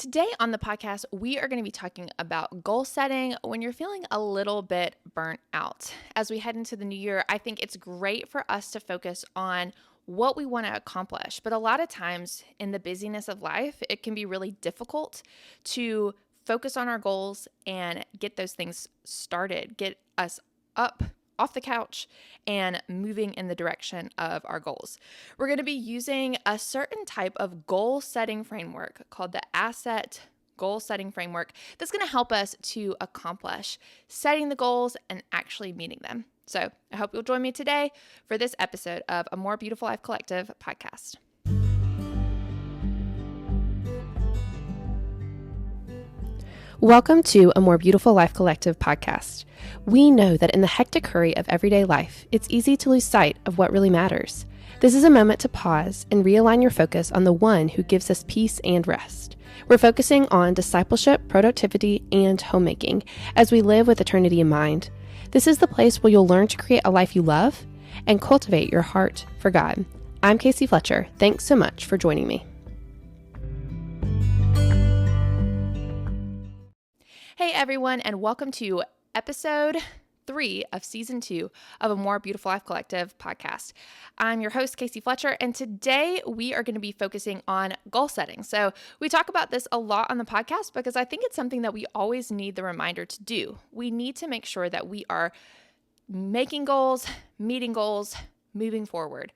Today on the podcast, we are going to be talking about goal setting when you're feeling a little bit burnt out. As we head into the new year, I think it's great for us to focus on what we want to accomplish. But a lot of times in the busyness of life, it can be really difficult to focus on our goals and get those things started, get us up off the couch and moving in the direction of our goals. We're going to be using a certain type of goal setting framework called the asset goal setting framework that's going to help us to accomplish setting the goals and actually meeting them. So I hope you'll join me today for this episode of A More Beautiful Life Collective podcast. Welcome to A More Beautiful Life Collective podcast. We know that in the hectic hurry of everyday life, it's easy to lose sight of what really matters. This is a moment to pause and realign your focus on the one who gives us peace and rest. We're focusing on discipleship, productivity, and homemaking as we live with eternity in mind. This is the place where you'll learn to create a life you love and cultivate your heart for God. I'm Casey Fletcher. Thanks so much for joining me. Hey everyone, and welcome to episode 3 of season 2 of A More Beautiful Life Collective podcast. I'm your host, Casey Fletcher, and today we are going to be focusing on goal setting. So we talk about this a lot on the podcast because I think it's something that we always need the reminder to do. We need to make sure that we are making goals, meeting goals, moving forward.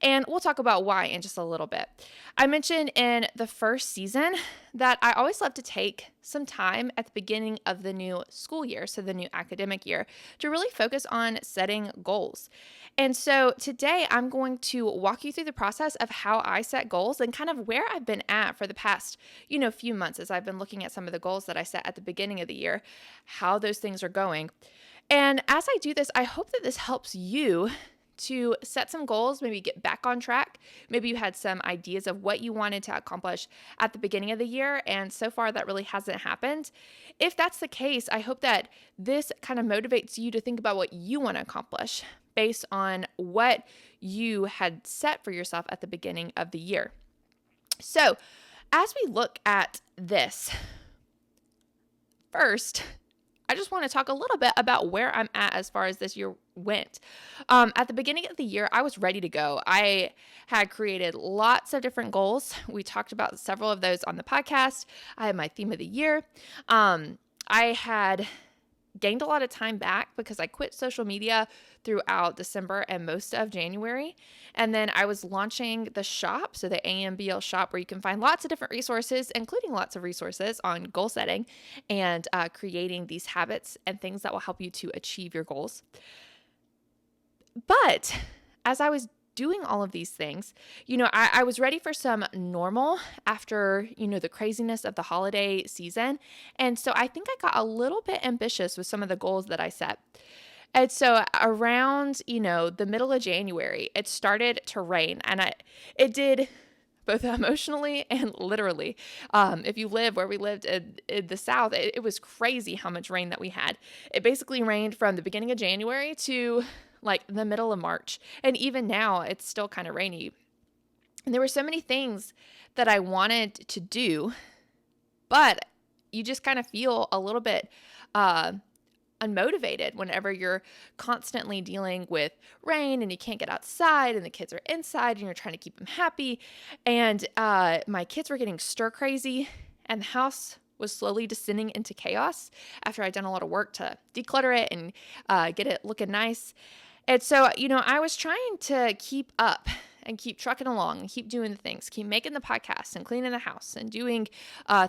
And we'll talk about why in just a little bit. I mentioned in the first season that I always love to take some time at the beginning of the new school year, so the new academic year, to really focus on setting goals. And so today I'm going to walk you through the process of how I set goals and kind of where I've been at for the past, few months as I've been looking at some of the goals that I set at the beginning of the year, how those things are going. And as I do this, I hope that this helps you to set some goals, maybe get back on track. Maybe you had some ideas of what you wanted to accomplish at the beginning of the year, and so far that really hasn't happened. If that's the case, I hope that this kind of motivates you to think about what you want to accomplish based on what you had set for yourself at the beginning of the year. So, as we look at this, first, I just want to talk a little bit about where I'm at as far as this year went. At the beginning of the year, I was ready to go. I had created lots of different goals. We talked about several of those on the podcast. I had my theme of the year. I had gained a lot of time back because I quit social media throughout December and most of January. And then I was launching the shop, so the AMBL shop, where you can find lots of different resources, including lots of resources on goal setting and creating these habits and things that will help you to achieve your goals. But as I was doing all of these things, I was ready for some normal after, the craziness of the holiday season. And so I think I got a little bit ambitious with some of the goals that I set. And so around, the middle of January, it started to rain, and it did both emotionally and literally. If you live where we lived in the South, it was crazy how much rain that we had. It basically rained from the beginning of January to like the middle of March. And even now it's still kind of rainy. And there were so many things that I wanted to do, but you just kind of feel a little bit unmotivated whenever you're constantly dealing with rain and you can't get outside and the kids are inside and you're trying to keep them happy. And my kids were getting stir crazy and the house was slowly descending into chaos after I'd done a lot of work to declutter it and get it looking nice. And so, I was trying to keep up and keep trucking along and keep doing the things, keep making the podcast and cleaning the house and doing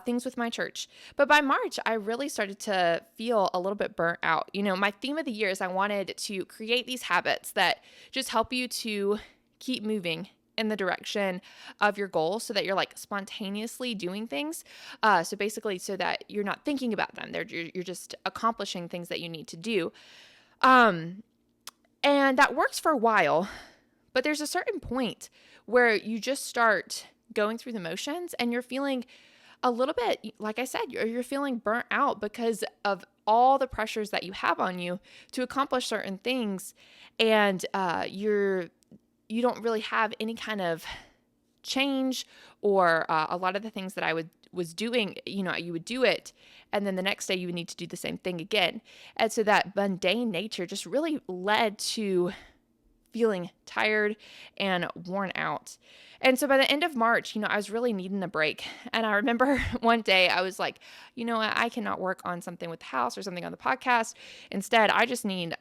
things with my church. But by March, I really started to feel a little bit burnt out. My theme of the year is I wanted to create these habits that just help you to keep moving in the direction of your goal so that you're like spontaneously doing things. So basically so that you're not thinking about them. You're just accomplishing things that you need to do. And that works for a while, but there's a certain point where you just start going through the motions and you're feeling a little bit, like I said, you're feeling burnt out because of all the pressures that you have on you to accomplish certain things. And you don't really have any kind of change or a lot of the things that I was doing, you would do it, and then the next day you would need to do the same thing again. And so that mundane nature just really led to feeling tired and worn out. And so by the end of March, I was really needing a break. And I remember one day I was like, you know what, I cannot work on something with the house or something on the podcast. Instead, I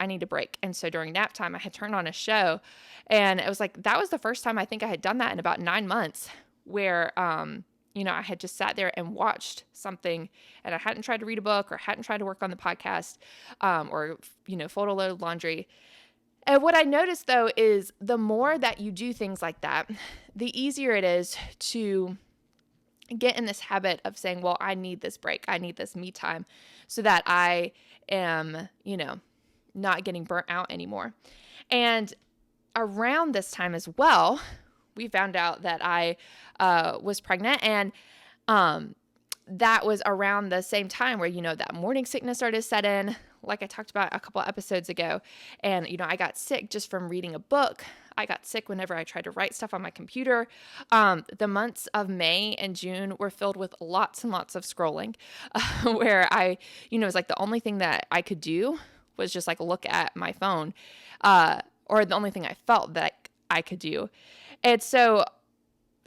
need a break. And so during nap time, I had turned on a show, and it was like, that was the first time I think I had done that in about 9 months, where, I had just sat there and watched something, and I hadn't tried to read a book or hadn't tried to work on the podcast, or, fold a load of laundry. And what I noticed, though, is the more that you do things like that, the easier it is to get in this habit of saying, well, I need this break. I need this me time so that I am, not getting burnt out anymore. And around this time as well, we found out that I was pregnant, and that was around the same time where, that morning sickness started to set in, like I talked about a couple episodes ago. And, I got sick just from reading a book. I got sick whenever I tried to write stuff on my computer. The months of May and June were filled with lots and lots of scrolling, where it was like the only thing that I could do was just like look at my phone, or the only thing I felt that I could do. And so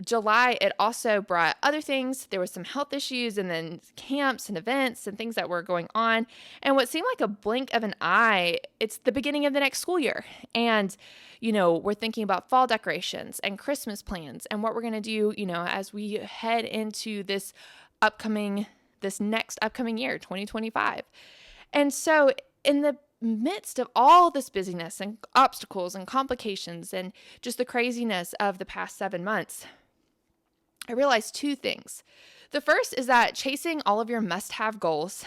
July, it also brought other things. There was some health issues, and then camps and events and things that were going on. And what seemed like a blink of an eye, it's the beginning of the next school year. And, we're thinking about fall decorations and Christmas plans and what we're going to do, as we head into this next upcoming year, 2025. And so in the midst of all this busyness and obstacles and complications and just the craziness of the past 7 months, I realized 2 things. The first is that chasing all of your must-have goals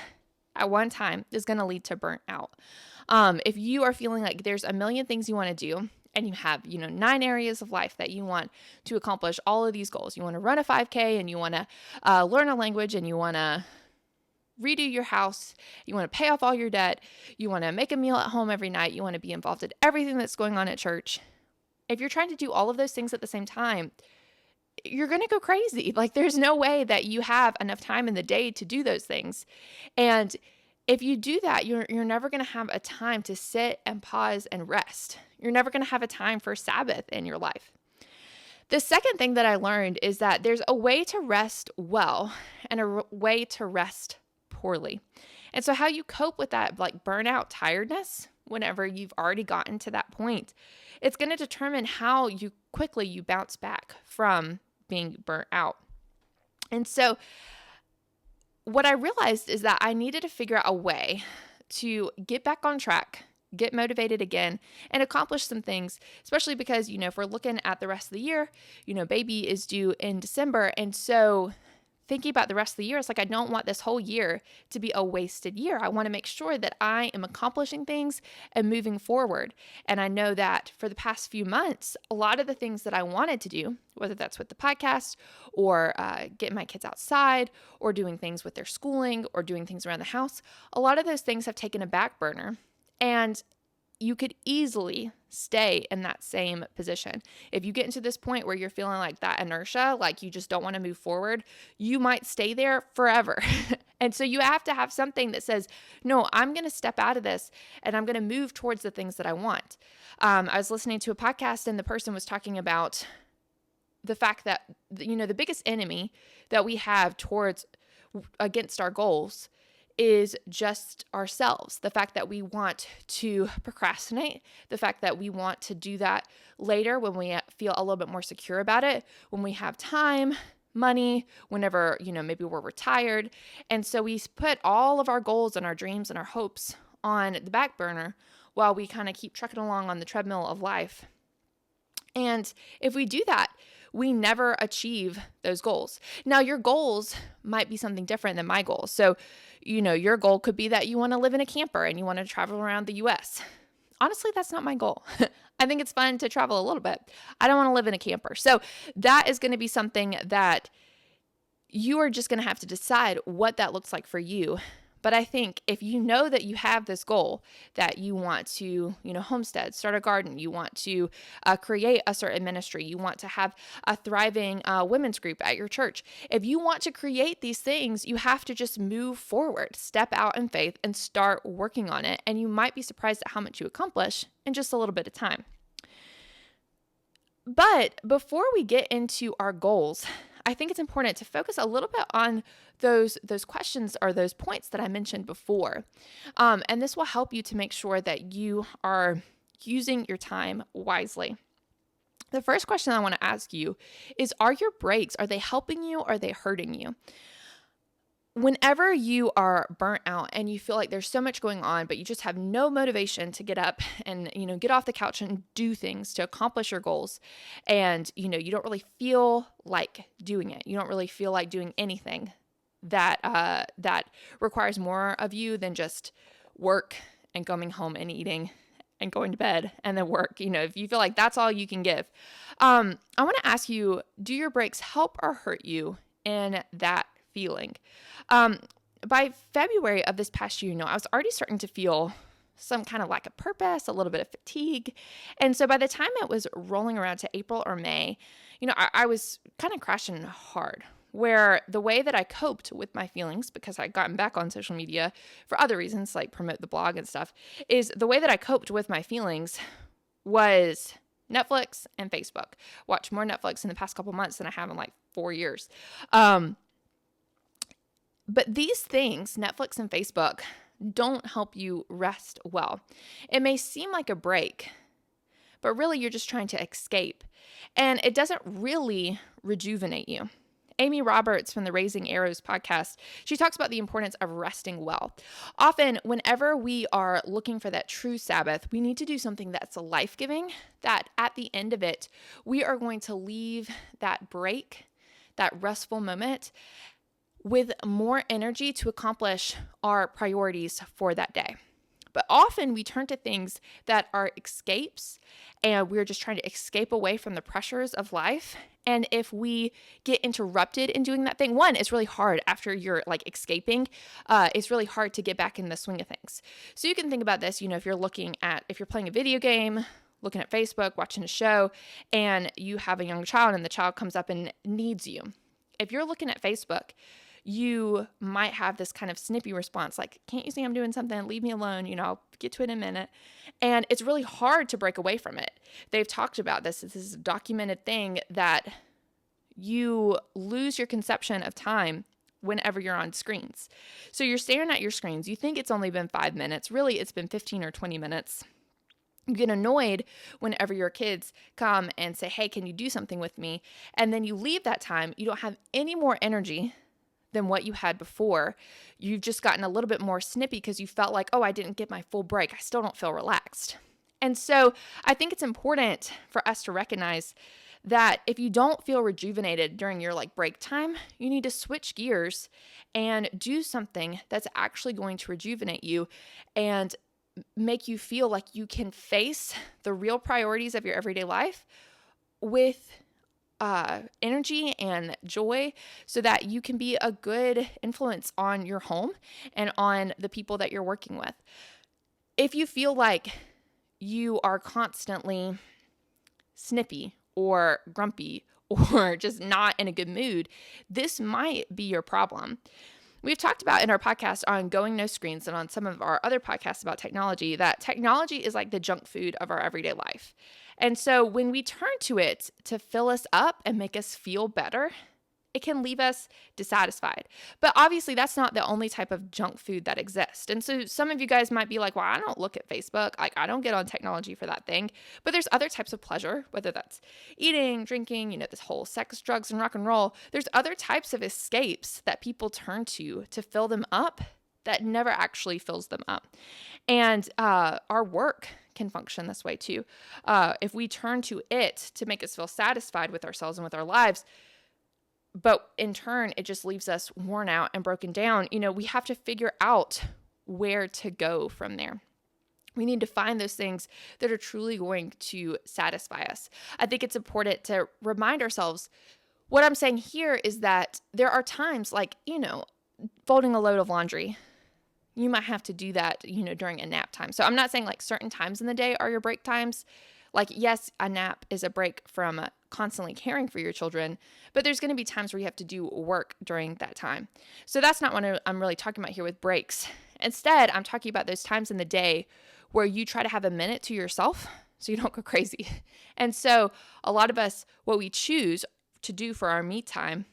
at one time is going to lead to burnt out. If you are feeling like there's a million things you want to do, and you have, 9 areas of life that you want to accomplish all of these goals. You want to run a 5K, and you want to learn a language, and you want to redo your house, you want to pay off all your debt, you want to make a meal at home every night, you want to be involved in everything that's going on at church. If you're trying to do all of those things at the same time, you're going to go crazy. Like, there's no way that you have enough time in the day to do those things. And if you do that, you're never going to have a time to sit and pause and rest. You're never going to have a time for Sabbath in your life. The second thing that I learned is that there's a way to rest well and a way to rest poorly. And so how you cope with that, like burnout tiredness, whenever you've already gotten to that point, it's going to determine how quickly you bounce back from being burnt out. And so what I realized is that I needed to figure out a way to get back on track, get motivated again, and accomplish some things, especially because, if we're looking at the rest of the year, baby is due in December. And so thinking about the rest of the year, it's like, I don't want this whole year to be a wasted year. I want to make sure that I am accomplishing things and moving forward. And I know that for the past few months, a lot of the things that I wanted to do, whether that's with the podcast or getting my kids outside or doing things with their schooling or doing things around the house, a lot of those things have taken a back burner. And you could easily stay in that same position. If you get into this point where you're feeling like that inertia, like you just don't want to move forward, you might stay there forever. And so you have to have something that says, no, I'm going to step out of this and I'm going to move towards the things that I want. I was listening to a podcast, and the person was talking about the fact that, the biggest enemy that we have against our goals is just ourselves. The fact that we want to procrastinate, the fact that we want to do that later when we feel a little bit more secure about it, when we have time, money, whenever, maybe we're retired. And so we put all of our goals and our dreams and our hopes on the back burner while we kind of keep trucking along on the treadmill of life. And if we do that, we never achieve those goals. Now, your goals might be something different than my goals. So, your goal could be that you want to live in a camper and you want to travel around the US. Honestly, that's not my goal. I think it's fun to travel a little bit. I don't want to live in a camper. So that is going to be something that you are just going to have to decide what that looks like for you. But I think if you know that you have this goal that you want to, homestead, start a garden, you want to create a certain ministry, you want to have a thriving women's group at your church. If you want to create these things, you have to just move forward, step out in faith and start working on it. And you might be surprised at how much you accomplish in just a little bit of time. But before we get into our goals, I think it's important to focus a little bit on those questions or those points that I mentioned before. And this will help you to make sure that you are using your time wisely. The first question I want to ask you is, are your breaks, are they helping you or are they hurting you? Whenever you are burnt out and you feel like there's so much going on, but you just have no motivation to get up and, get off the couch and do things to accomplish your goals, and, you don't really feel like doing it. You don't really feel like doing anything that requires more of you than just work and coming home and eating and going to bed and then work. If you feel like that's all you can give, I want to ask you, do your breaks help or hurt you in that feeling? By February of this past year, I was already starting to feel some kind of lack of purpose, a little bit of fatigue. And so by the time it was rolling around to April or May, I was kind of crashing hard, where the way that I coped with my feelings, because I'd gotten back on social media for other reasons, like promote the blog and stuff, is the way that I coped with my feelings was Netflix and Facebook. Watched more Netflix in the past couple months than I have in like 4 years. But these things, Netflix and Facebook, don't help you rest well. It may seem like a break, but really you're just trying to escape. And it doesn't really rejuvenate you. Amy Roberts from the Raising Arrows podcast, she talks about the importance of resting well. Often, whenever we are looking for that true Sabbath, we need to do something that's life-giving, that at the end of it, we are going to leave that break, that restful moment, with more energy to accomplish our priorities for that day. But often we turn to things that are escapes, and we're just trying to escape away from the pressures of life. And if we get interrupted in doing that thing, one, it's really hard after you're like escaping. It's really hard to get back in the swing of things. So you can think about this, if you're playing a video game, looking at Facebook, watching a show, and you have a young child and the child comes up and needs you. If you're looking at Facebook, you might have this kind of snippy response, like, can't you see I'm doing something? Leave me alone. I'll get to it in a minute. And it's really hard to break away from it. They've talked about this. This is a documented thing that you lose your conception of time whenever you're on screens. So you're staring at your screens. You think it's only been 5 minutes. Really, it's been 15 or 20 minutes. You get annoyed whenever your kids come and say, hey, can you do something with me? And then you leave that time. You don't have any more energy than what you had before. You've just gotten a little bit more snippy because you felt like, oh, I didn't get my full break. I still don't feel relaxed. And so I think it's important for us to recognize that if you don't feel rejuvenated during your break time, you need to switch gears and do something that's actually going to rejuvenate you and make you feel like you can face the real priorities of your everyday life with energy and joy, so that you can be a good influence on your home and on the people that you're working with. If you feel like you are constantly snippy or grumpy or just not in a good mood, this might be your problem. We've talked about in our podcast on Going No Screens and on some of our other podcasts about technology, that technology is like the junk food of our everyday life. And so when we turn to it to fill us up and make us feel better, it can leave us dissatisfied. But obviously that's not the only type of junk food that exists. And so some of you guys might be like, well, I don't look at Facebook. I don't get on technology for that thing. But there's other types of pleasure, whether that's eating, drinking, this whole sex, drugs, and rock and roll. There's other types of escapes that people turn to fill them up that never actually fills them up. And our work can function this way too. If we turn to it to make us feel satisfied with ourselves and with our lives, but in turn, it just leaves us worn out and broken down, we have to figure out where to go from there. We need to find those things that are truly going to satisfy us. I think it's important to remind ourselves, what I'm saying here is that there are times like, folding a load of laundry. you might have to do that, during a nap time. So I'm not saying like certain times in the day are your break times. Like, yes, a nap is a break from constantly caring for your children, but there's going to be times where you have to do work during that time. So that's not what I'm really talking about here with breaks. Instead, I'm talking about those times in the day where you try to have a minute to yourself so you don't go crazy. And so a lot of us, what we choose to do for our me time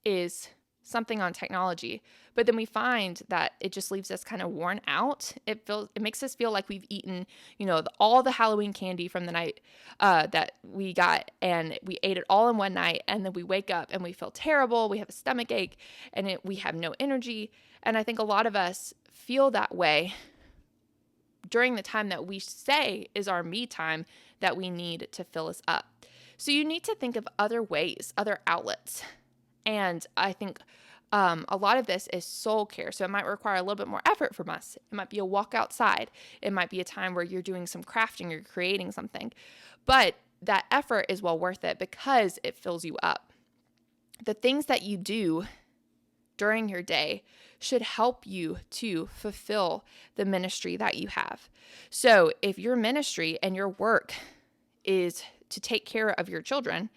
is something on technology, but then we find that it just leaves us kind of worn out. It makes us feel like we've eaten, all the Halloween candy from the night that we got, and we ate it all in one night, and then we wake up and we feel terrible. We have a stomach ache, and we have no energy. And I think a lot of us feel that way during the time that we say is our me time that we need to fill us up. So you need to think of other ways, other outlets. And I think a lot of this is soul care. So it might require a little bit more effort from us. It might be a walk outside. It might be a time where you're doing some crafting or creating something. But that effort is well worth it because it fills you up. The things that you do during your day should help you to fulfill the ministry that you have. So if your ministry and your work is to take care of your children,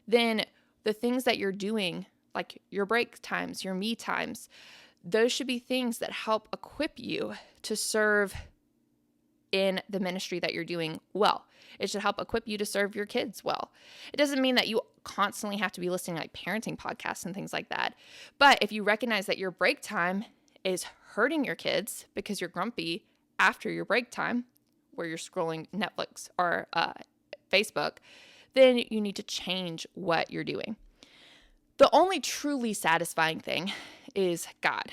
then the things that you're doing, like your break times, your me times, those should be things that help equip you to serve in the ministry that you're doing well. It should help equip you to serve your kids well. It doesn't mean that you constantly have to be listening to like parenting podcasts and things like that. But if you recognize that your break time is hurting your kids because you're grumpy after your break time, where you're scrolling Netflix or Facebook, then you need to change what you're doing. The only truly satisfying thing is God,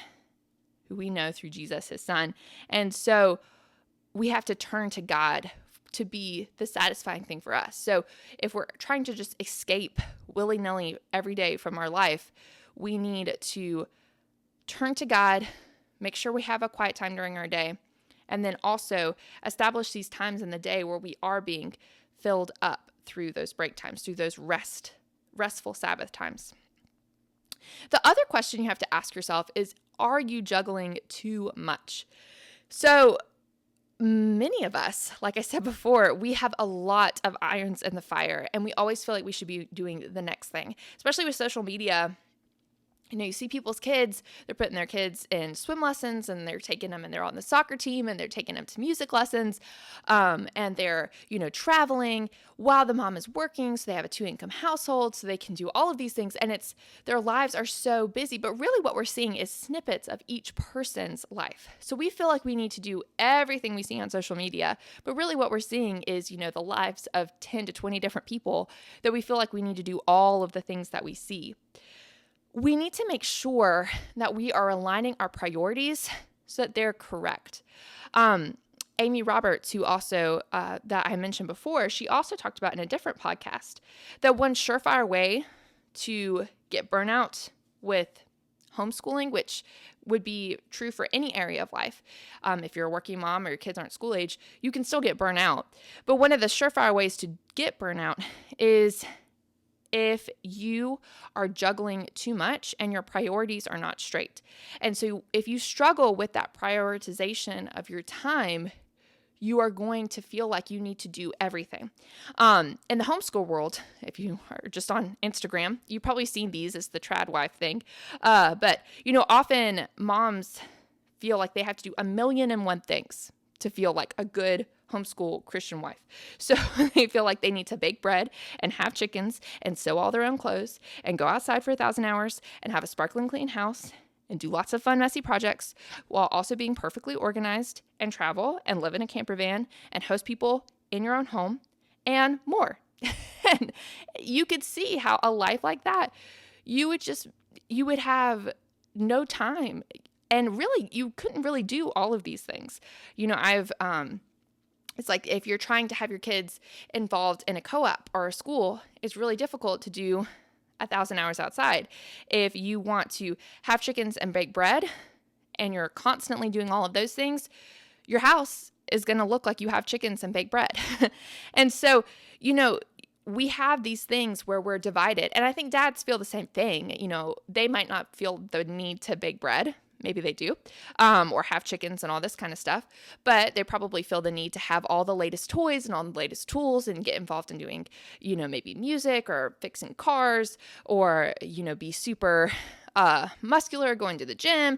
who we know through Jesus, his son. And so we have to turn to God to be the satisfying thing for us. So if we're trying to just escape willy-nilly every day from our life, we need to turn to God, make sure we have a quiet time during our day, and then also establish these times in the day where we are being filled up through those break times, through those restful Sabbath times. The other question you have to ask yourself is, are you juggling too much? So many of us, like I said before, we have a lot of irons in the fire, and we always feel like we should be doing the next thing, especially with social media. You see people's kids, they're putting their kids in swim lessons, and they're taking them, and they're on the soccer team, and they're taking them to music lessons, and they're, traveling while the mom is working, so they have a 2-income household, so they can do all of these things, and their lives are so busy, but really what we're seeing is snippets of each person's life. So we feel like we need to do everything we see on social media, but really what we're seeing is, the lives of 10 to 20 different people that we feel like we need to do all of the things that we see. We need to make sure that we are aligning our priorities so that they're correct. Amy Roberts, who also, that I mentioned before, she also talked about in a different podcast that one surefire way to get burnout with homeschooling, which would be true for any area of life. If you're a working mom or your kids aren't school age, you can still get burnout. But one of the surefire ways to get burnout is if you are juggling too much and your priorities are not straight. And so if you struggle with that prioritization of your time, you are going to feel like you need to do everything. In the homeschool world, if you are just on Instagram, you've probably seen these as the trad wife thing. But often moms feel like they have to do 1,000,001 things to feel like a good homeschool Christian wife. So they feel like they need to bake bread and have chickens and sew all their own clothes and go outside for 1,000 hours and have a sparkling clean house and do lots of fun, messy projects while also being perfectly organized and travel and live in a camper van and host people in your own home and more. And you could see how a life like that, you would have no time. And really, you couldn't really do all of these things. It's like if you're trying to have your kids involved in a co-op or a school, it's really difficult to do 1,000 hours outside. If you want to have chickens and bake bread and you're constantly doing all of those things, your house is going to look like you have chickens and bake bread. And so, we have these things where we're divided. And I think dads feel the same thing. They might not feel the need to bake bread. maybe they do, or have chickens and all this kind of stuff, but they probably feel the need to have all the latest toys and all the latest tools and get involved in doing, maybe music or fixing cars or, be super muscular, going to the gym,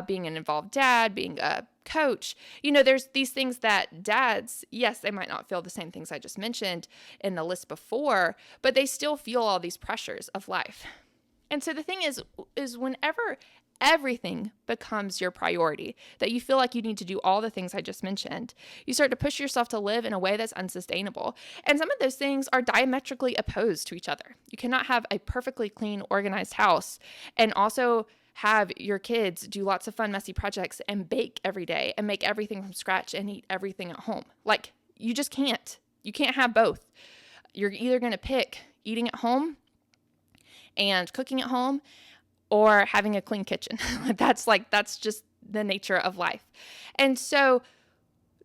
being an involved dad, being a coach. There's these things that dads, yes, they might not feel the same things I just mentioned in the list before, but they still feel all these pressures of life. And so the thing is whenever everything becomes your priority, that you feel like you need to do all the things I just mentioned, you start to push yourself to live in a way that's unsustainable. And some of those things are diametrically opposed to each other. You cannot have a perfectly clean, organized house and also have your kids do lots of fun, messy projects and bake every day and make everything from scratch and eat everything at home. Like, you just can't. You can't have both. You're either going to pick eating at home and cooking at home or having a clean kitchen. That's just the nature of life. And so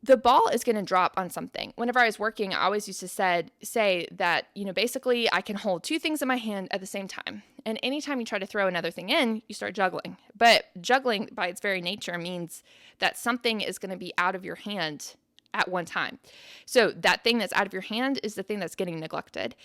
the ball is going to drop on something. Whenever I was working, I always used to say that, basically I can hold two things in my hand at the same time. And anytime you try to throw another thing in, you start juggling. But juggling by its very nature means that something is going to be out of your hand at one time. So that thing that's out of your hand is the thing that's getting neglected.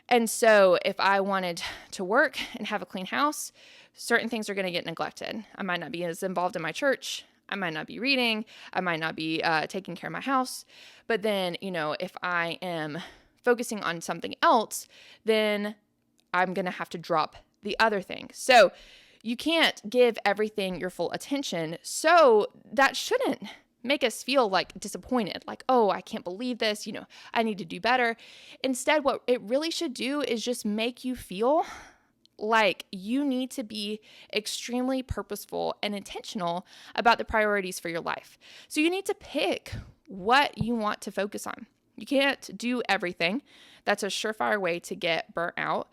And so if I wanted to work and have a clean house, certain things are going to get neglected. I might not be as involved in my church. I might not be reading. I might not be taking care of my house. But then, if I am focusing on something else, then I'm going to have to drop the other thing. So you can't give everything your full attention. So that shouldn't make us feel like disappointed, like, oh, I can't believe this, I need to do better. Instead, what it really should do is just make you feel like you need to be extremely purposeful and intentional about the priorities for your life. So you need to pick what you want to focus on. You can't do everything. That's a surefire way to get burnt out.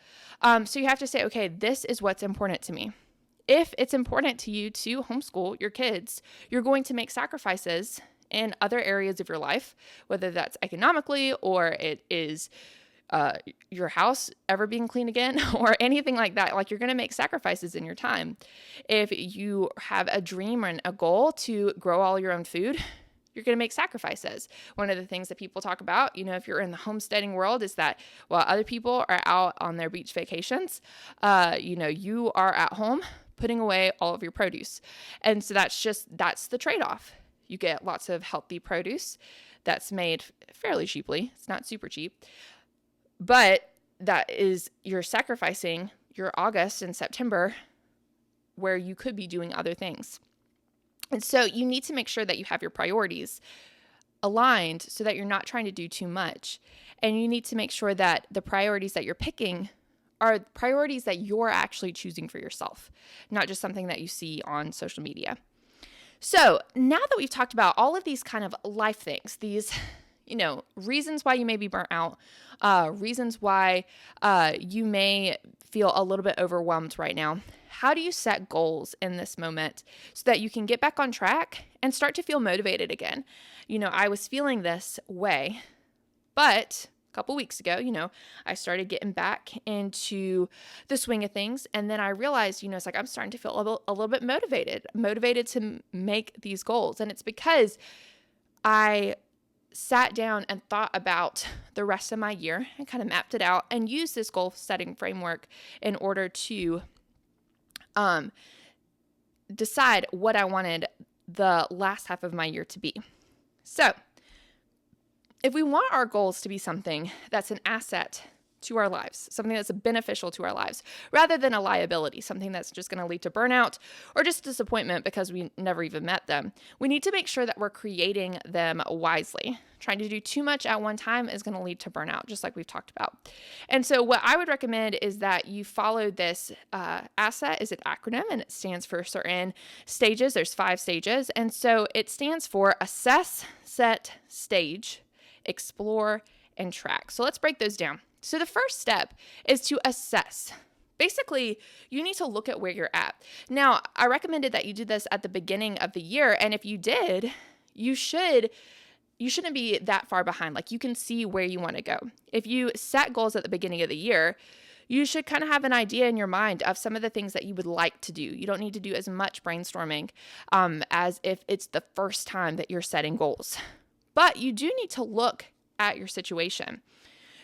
So you have to say, okay, this is what's important to me. If it's important to you to homeschool your kids, you're going to make sacrifices in other areas of your life, whether that's economically or it is your house ever being clean again or anything like that. Like, you're going to make sacrifices in your time. If you have a dream and a goal to grow all your own food, you're going to make sacrifices. One of the things that people talk about, if you're in the homesteading world, is that while other people are out on their beach vacations, you are at home putting away all of your produce. And so that's the trade-off. You get lots of healthy produce that's made fairly cheaply. It's not super cheap. But you're sacrificing your August and September where you could be doing other things. And so you need to make sure that you have your priorities aligned so that you're not trying to do too much. And you need to make sure that the priorities that you're picking are priorities that you're actually choosing for yourself, not just something that you see on social media. So now that we've talked about all of these kind of life things, these reasons why you may be burnt out, reasons why you may feel a little bit overwhelmed right now. How do you set goals in this moment so that you can get back on track and start to feel motivated again? I was feeling this way, but a couple weeks ago, I started getting back into the swing of things. And then I realized, it's like I'm starting to feel a little bit motivated to make these goals. And it's because I sat down and thought about the rest of my year and kind of mapped it out and used this goal setting framework in order to decide what I wanted the last half of my year to be. So if we want our goals to be something that's an asset to our lives, something that's beneficial to our lives, rather than a liability, something that's just going to lead to burnout or just disappointment because we never even met them, we need to make sure that we're creating them wisely. Trying to do too much at one time is going to lead to burnout, just like we've talked about. And so what I would recommend is that you follow this ASSET is an acronym, and it stands for certain stages. There's 5 stages. And so it stands for assess, set, stage, explore, and track. So let's break those down. So the first step is to assess. Basically, you need to look at where you're at. Now, I recommended that you do this at the beginning of the year, and if you did, you shouldn't be that far behind. Like, you can see where you want to go. If you set goals at the beginning of the year, you should kind of have an idea in your mind of some of the things that you would like to do. You don't need to do as much brainstorming as if it's the first time that you're setting goals. But you do need to look at your situation.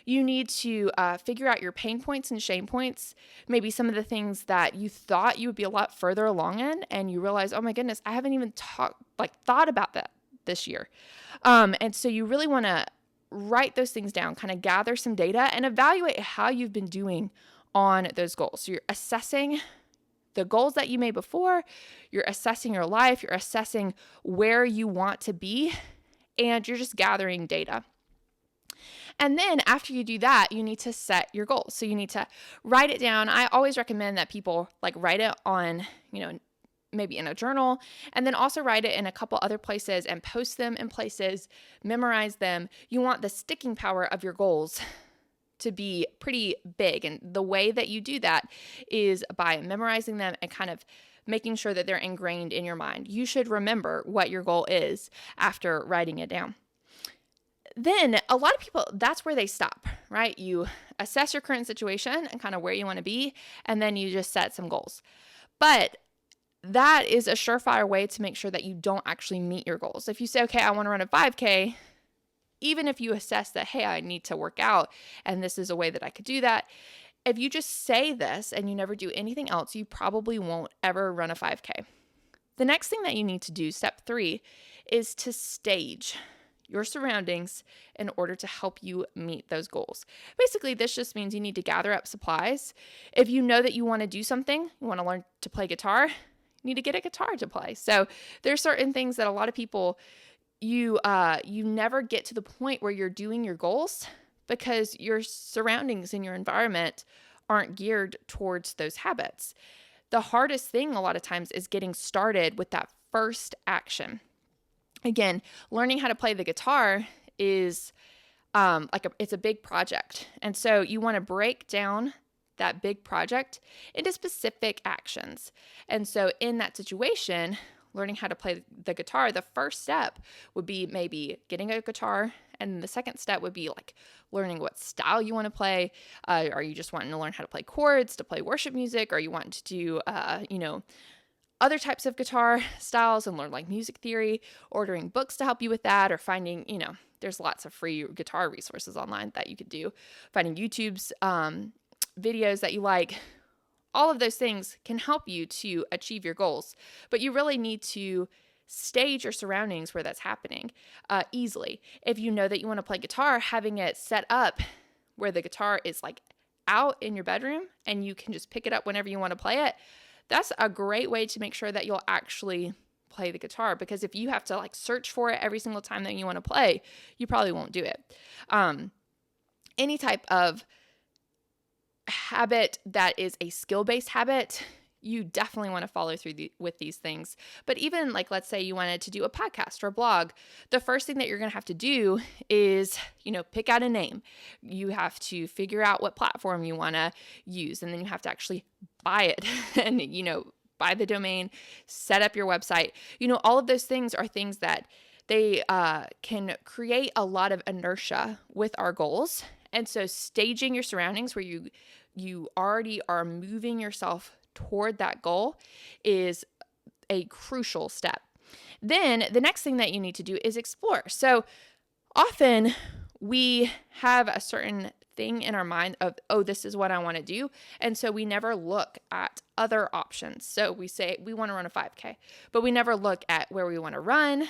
You need to figure out your pain points and shame points, maybe some of the things that you thought you would be a lot further along in, and you realize, oh my goodness, I haven't even thought about that this year. And so you really want to write those things down, kind of gather some data and evaluate how you've been doing on those goals. So you're assessing the goals that you made before, you're assessing your life, you're assessing where you want to be, and you're just gathering data. And then after you do that, you need to set your goals. So you need to write it down. I always recommend that people write it on, maybe in a journal, and then also write it in a couple other places and post them in places, memorize them. You want the sticking power of your goals to be pretty big. And the way that you do that is by memorizing them and kind of making sure that they're ingrained in your mind. You should remember what your goal is after writing it down. Then a lot of people, that's where they stop, right? You assess your current situation and kind of where you want to be, and then you just set some goals. But that is a surefire way to make sure that you don't actually meet your goals. If you say, okay, I want to run a 5K, even if you assess that, hey, I need to work out and this is a way that I could do that, if you just say this and you never do anything else, you probably won't ever run a 5K. The next thing that you need to do, step 3, is to stage your surroundings in order to help you meet those goals. Basically, this just means you need to gather up supplies. If you know that you want to do something, you want to learn to play guitar, need to get a guitar to play. So there's certain things that a lot of people, you never get to the point where you're doing your goals because your surroundings and your environment aren't geared towards those habits. The hardest thing a lot of times is getting started with that first action. Again, learning how to play the guitar is it's a big project. And so you want to break down that big project into specific actions. And so in that situation, learning how to play the guitar, the first step would be maybe getting a guitar. And the second step would be learning what style you want to play. Are you just wanting to learn how to play chords, to play worship music? Or you want to do, other types of guitar styles and learn music theory, ordering books to help you with that, or finding, there's lots of free guitar resources online that you could do, finding YouTube's videos that you like. All of those things can help you to achieve your goals, but you really need to stage your surroundings where that's happening easily. If you know that you want to play guitar, having it set up where the guitar is out in your bedroom and you can just pick it up whenever you want to play it, that's a great way to make sure that you'll actually play the guitar, because if you have to search for it every single time that you want to play, you probably won't do it. Any type of habit that is a skill-based habit, you definitely want to follow through with these things. But even let's say you wanted to do a podcast or a blog, the first thing that you're going to have to do is, pick out a name. You have to figure out what platform you want to use, and then you have to actually buy it and, buy the domain, set up your website. All of those things are things that they can create a lot of inertia with our goals. And so staging your surroundings where you already are moving yourself toward that goal is a crucial step. Then the next thing that you need to do is explore. So often we have a certain thing in our mind of, oh, this is what I want to do. And so we never look at other options. So we say we want to run a 5K, but we never look at where we want to run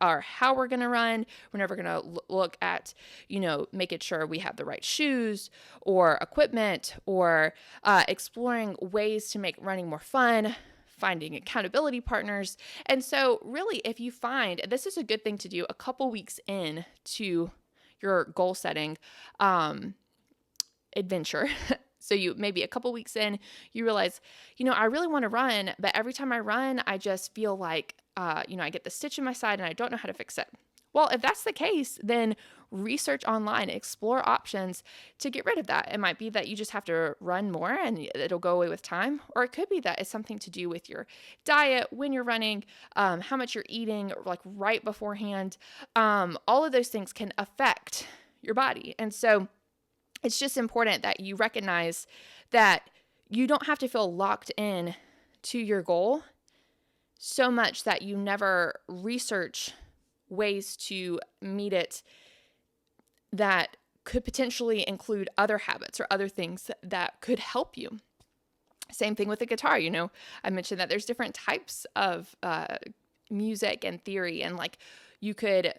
or how we're going to run. We're never going to look at, making sure we have the right shoes or equipment, or exploring ways to make running more fun, finding accountability partners. And so really, if you find, this is a good thing to do a couple weeks in to your goal setting adventure. So you maybe a couple weeks in, you realize, I really want to run, but every time I run, I just feel like, I get the stitch in my side and I don't know how to fix it. Well, if that's the case, then research online, explore options to get rid of that. It might be that you just have to run more and it'll go away with time, or it could be that it's something to do with your diet when you're running, how much you're eating, right beforehand. All of those things can affect your body. And so it's just important that you recognize that you don't have to feel locked in to your goal so much that you never research ways to meet it that could potentially include other habits or other things that could help you. Same thing with the guitar. I mentioned that there's different types of music and theory, and like you could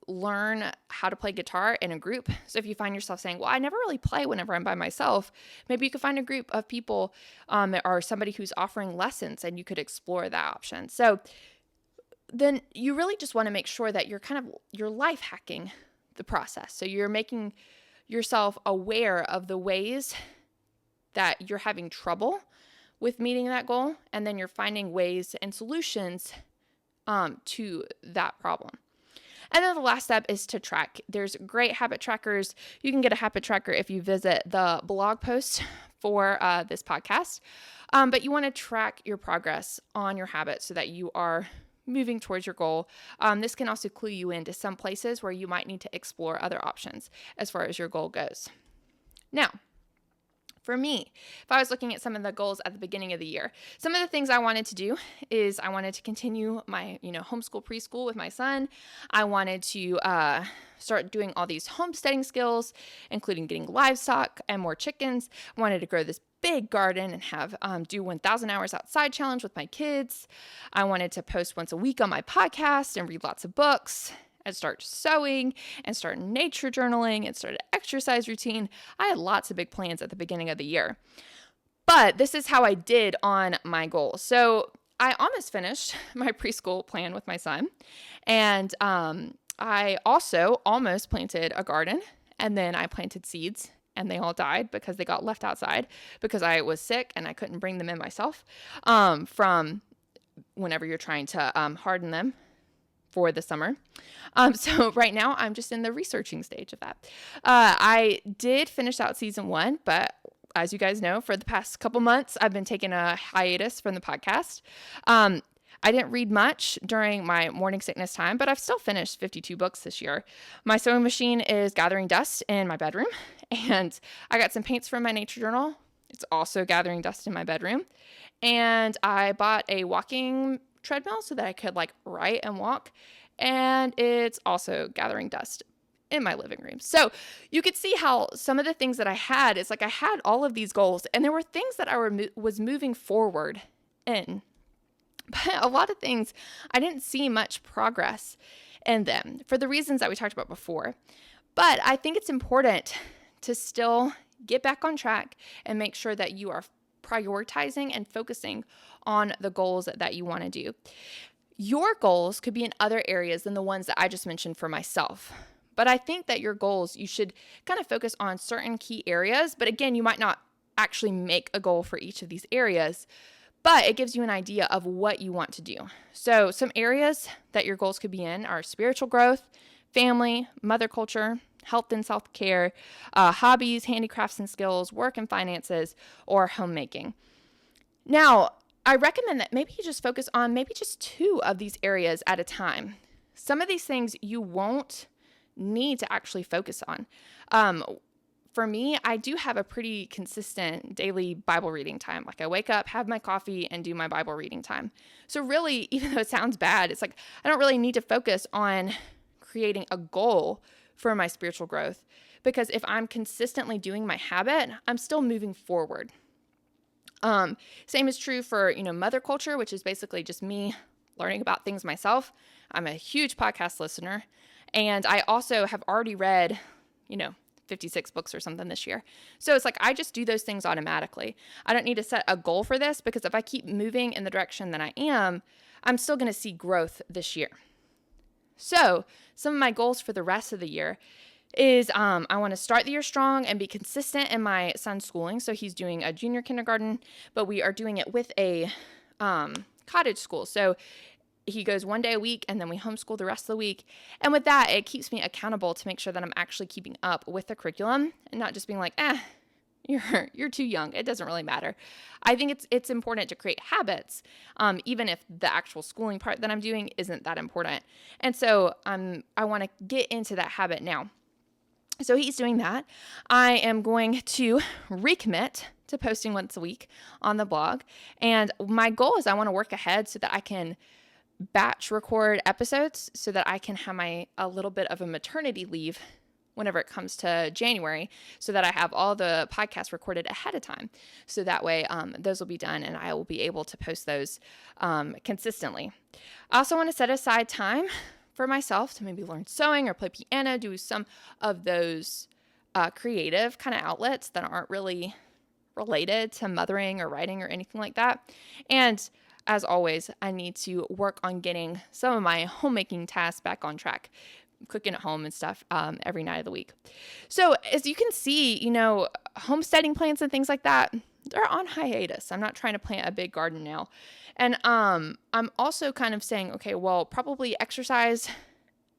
learn how to play guitar in a group. So if you find yourself saying, well, I never really play whenever I'm by myself, maybe you could find a group of people or somebody who's offering lessons, and you could explore that option. So then you really just want to make sure that you're life hacking the process. So you're making yourself aware of the ways that you're having trouble with meeting that goal, and then you're finding ways and solutions to that problem. And then the last step is to track. There's great habit trackers. You can get a habit tracker if you visit the blog post for this podcast. But you want to track your progress on your habits so that you are moving towards your goal. This can also clue you into some places where you might need to explore other options as far as your goal goes. Now, for me, if I was looking at some of the goals at the beginning of the year, some of the things I wanted to do is I wanted to continue my, homeschool preschool with my son. I wanted to start doing all these homesteading skills, including getting livestock and more chickens. I wanted to grow this big garden and have do 1,000 hours outside challenge with my kids. I wanted to post once a week on my podcast and read lots of books, and start sewing and start nature journaling and start an exercise routine. I had lots of big plans at the beginning of the year. But this is how I did on my goal. So I almost finished my preschool plan with my son. And I also almost planted a garden, and then I planted seeds and they all died because they got left outside because I was sick and I couldn't bring them in myself from whenever you're trying to harden them for the summer. So right now I'm just in the researching stage of that. I did finish out season 1, but as you guys know, for the past couple months, I've been taking a hiatus from the podcast. I didn't read much during my morning sickness time, but I've still finished 52 books this year. My sewing machine is gathering dust in my bedroom, and I got some paints from my nature journal. It's also gathering dust in my bedroom. And I bought a walking treadmill so that I could write and walk, and it's also gathering dust in my living room. So you could see how some of the things that I had, it's like I had all of these goals, and there were things that I was moving forward in, but a lot of things I didn't see much progress in them for the reasons that we talked about before. But I think it's important to still get back on track and make sure that you are prioritizing and focusing on the goals that you want to do. Your goals could be in other areas than the ones that I just mentioned for myself. But I think that your goals, you should kind of focus on certain key areas. But again, you might not actually make a goal for each of these areas, but it gives you an idea of what you want to do. So some areas that your goals could be in are spiritual growth, family, mother culture, health and self-care, hobbies, handicrafts and skills, work and finances, or homemaking. Now, I recommend that maybe you just focus on maybe just 2 of these areas at a time. Some of these things you won't need to actually focus on. For me, I do have a pretty consistent daily Bible reading time. I wake up, have my coffee, and do my Bible reading time. So really, even though it sounds bad, it's I don't really need to focus on creating a goal for my spiritual growth, because if I'm consistently doing my habit, I'm still moving forward. Same is true for, mother culture, which is basically just me learning about things myself. I'm a huge podcast listener, and I also have already read, 56 books or something this year. So it's I just do those things automatically. I don't need to set a goal for this, because if I keep moving in the direction that I am, I'm still going to see growth this year. So some of my goals for the rest of the year is I want to start the year strong and be consistent in my son's schooling. So he's doing a junior kindergarten, but we are doing it with a cottage school. So he goes 1 day a week, and then we homeschool the rest of the week. And with that, it keeps me accountable to make sure that I'm actually keeping up with the curriculum and not just being you're too young. It doesn't really matter. I think it's important to create habits, even if the actual schooling part that I'm doing isn't that important. And so I want to get into that habit now. So he's doing that. I am going to recommit to posting once a week on the blog. And my goal is I want to work ahead so that I can batch record episodes so that I can have a little bit of a maternity leave whenever it comes to January, so that I have all the podcasts recorded ahead of time. So that way those will be done and I will be able to post those consistently. I also want to set aside time for myself to maybe learn sewing or play piano, do some of those creative kind of outlets that aren't really related to mothering or writing or anything like that. And as always, I need to work on getting some of my homemaking tasks back on track, cooking at home and stuff every night of the week. So as you can see, homesteading plants and things like that, they're on hiatus. I'm not trying to plant a big garden now. And I'm also kind of saying, okay, well, probably exercise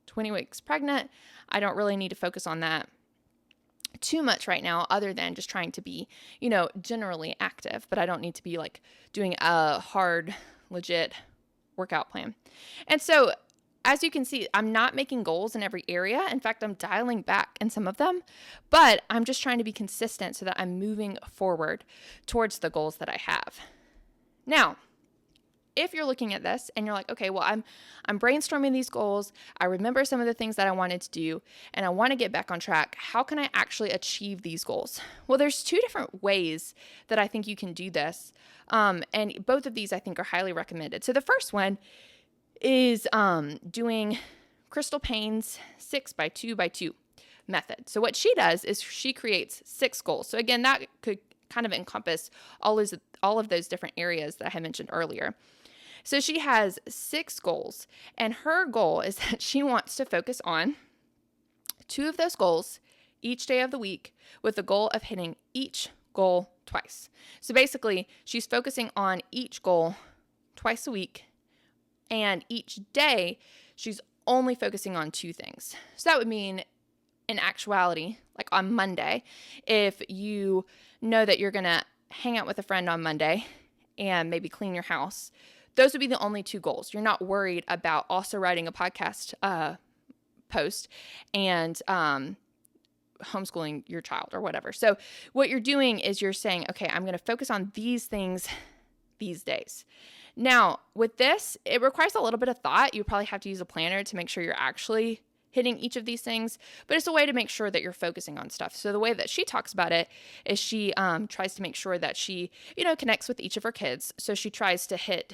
20 weeks pregnant. I don't really need to focus on that too much right now, other than just trying to be, generally active, but I don't need to be like doing a hard, legit workout plan. And so as you can see, I'm not making goals in every area. In fact, I'm dialing back in some of them, but I'm just trying to be consistent so that I'm moving forward towards the goals that I have. Now, if you're looking at this and you're like, okay, well, I'm brainstorming these goals. I remember some of the things that I wanted to do and I want to get back on track. How can I actually achieve these goals? Well, there's two different ways that I think you can do this. And both of these I think are highly recommended. So the first one is doing Crystal Payne's 6x2x2 method. So what she does is she creates 6 goals. So again, that could kind of encompass all of those different areas that I had mentioned earlier. So she has 6 goals, and her goal is that she wants to focus on 2 of those goals each day of the week, with the goal of hitting each goal twice. So basically, she's focusing on each goal twice a week, and each day she's only focusing on 2 things. So that would mean, in actuality, like on Monday, if you know that you're going to hang out with a friend on Monday and maybe clean your house, those would be the only 2 goals. You're not worried about also writing a podcast post and homeschooling your child or whatever. So what you're doing is you're saying, okay, I'm going to focus on these things these days. Now, with this, it requires a little bit of thought. You probably have to use a planner to make sure you're actually hitting each of these things, but it's a way to make sure that you're focusing on stuff. So the way that she talks about it is she tries to make sure that she, connects with each of her kids. So she tries to hit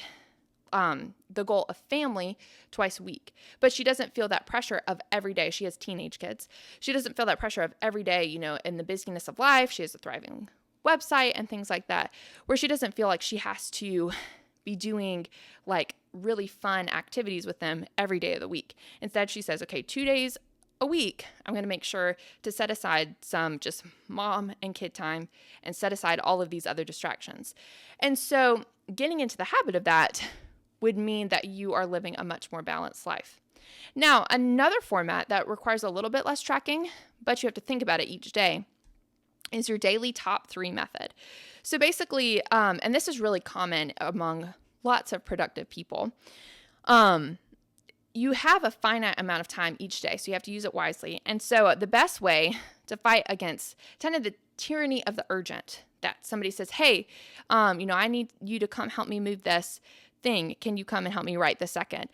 the goal of family twice a week, but she doesn't feel that pressure of every day. She has teenage kids. She doesn't feel that pressure of every day, in the busyness of life. She has a thriving website and things like that, where she doesn't feel like she has to be doing like really fun activities with them every day of the week. Instead, she says, okay, 2 days a week, I'm going to make sure to set aside some just mom and kid time and set aside all of these other distractions. And so getting into the habit of that would mean that you are living a much more balanced life. Now, another format that requires a little bit less tracking, but you have to think about it each day, is your daily top 3 method. So basically, and this is really common among lots of productive people, you have a finite amount of time each day, so you have to use it wisely. And so the best way to fight against kind of the tyranny of the urgent, that somebody says, hey, I need you to come help me move this thing. Can you come and help me right this second?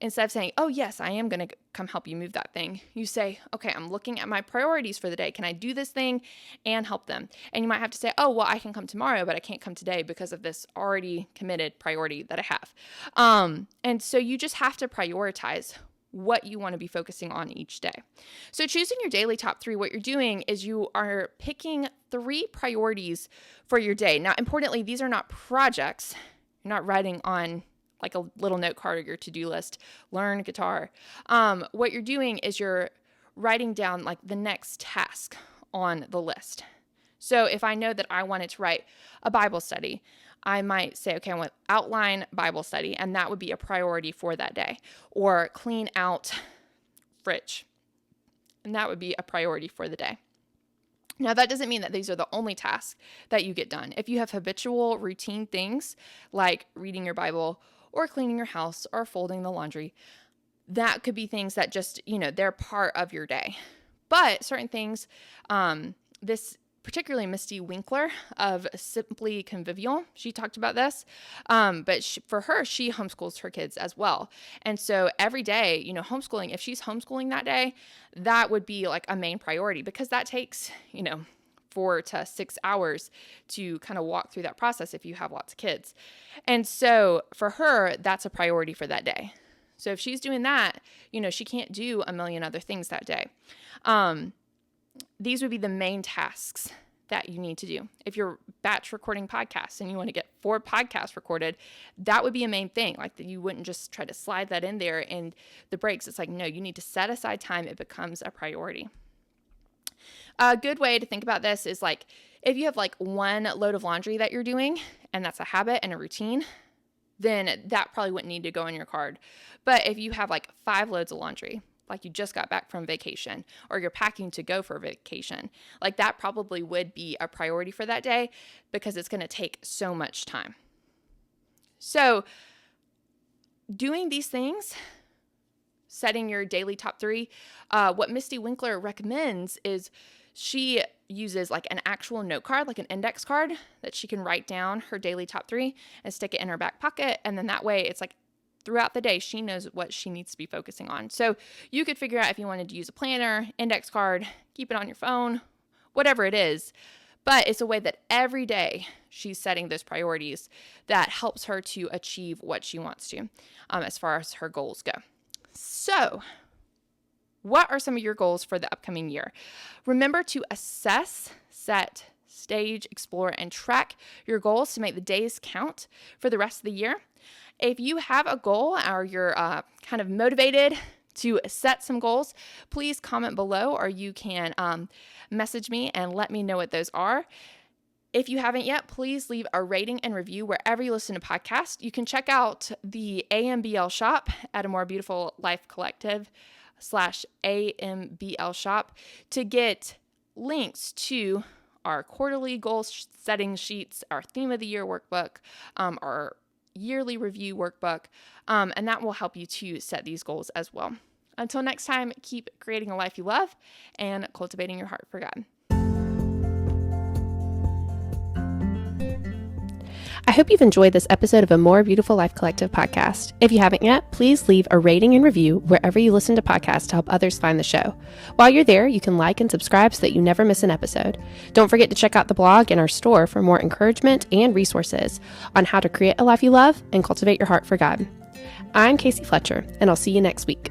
Instead of saying, oh, yes, I am going to come help you move that thing, you say, okay, I'm looking at my priorities for the day. Can I do this thing and help them? And you might have to say, oh, well, I can come tomorrow, but I can't come today because of this already committed priority that I have. And so you just have to prioritize what you want to be focusing on each day. So choosing your daily top 3, what you're doing is you are picking 3 priorities for your day. Now, importantly, these are not projects. You're not writing on like a little note card or your to-do list, learn guitar. What you're doing is you're writing down like the next task on the list. So if I know that I wanted to write a Bible study, I might say, okay, I want to outline Bible study, and that would be a priority for that day. Or clean out fridge, and that would be a priority for the day. Now, that doesn't mean that these are the only tasks that you get done. If you have habitual routine things like reading your Bible or cleaning your house or folding the laundry, that could be things that just, they're part of your day. But certain things, this particularly Misty Winkler of Simply Convivial, she talked about this, but for her, she homeschools her kids as well. And so every day, homeschooling, if she's homeschooling that day, that would be like a main priority, because that takes, 4 to 6 hours to kind of walk through that process if you have lots of kids. And so for her, that's a priority for that day. So if she's doing that, she can't do a million other things that day. These would be the main tasks that you need to do. If you're batch recording podcasts and you want to get 4 podcasts recorded, that would be a main thing. Like, that you wouldn't just try to slide that in there in the breaks. It's like, no, you need to set aside time. It becomes a priority. A good way to think about this is like, if you have like one load of laundry that you're doing, and that's a habit and a routine, then that probably wouldn't need to go on your card. But if you have like 5 loads of laundry, like you just got back from vacation, or you're packing to go for vacation, like that probably would be a priority for that day, because it's going to take so much time. So doing these things, setting your daily top 3, what Misty Winkler recommends is she uses like an actual note card, like an index card, that she can write down her daily top 3 and stick it in her back pocket. And then that way it's like throughout the day, she knows what she needs to be focusing on. So you could figure out if you wanted to use a planner, index card, keep it on your phone, whatever it is. But it's a way that every day she's setting those priorities that helps her to achieve what she wants to, as far as her goals go. So what are some of your goals for the upcoming year? Remember to assess, set, stage, explore, and track your goals to make the days count for the rest of the year. If you have a goal, or you're kind of motivated to set some goals, please comment below, or you can message me and let me know what those are. If you haven't yet, please leave a rating and review wherever you listen to podcasts. You can check out the AMBL shop at A More Beautiful Life Collective /AMBL shop to get links to our quarterly goal setting sheets, our theme of the year workbook, our yearly review workbook, and that will help you to set these goals as well. Until next time, keep creating a life you love and cultivating your heart for God. I hope you've enjoyed this episode of A More Beautiful Life Collective podcast. If you haven't yet, please leave a rating and review wherever you listen to podcasts to help others find the show. While you're there, you can like and subscribe so that you never miss an episode. Don't forget to check out the blog and our store for more encouragement and resources on how to create a life you love and cultivate your heart for God. I'm Casey Fletcher, and I'll see you next week.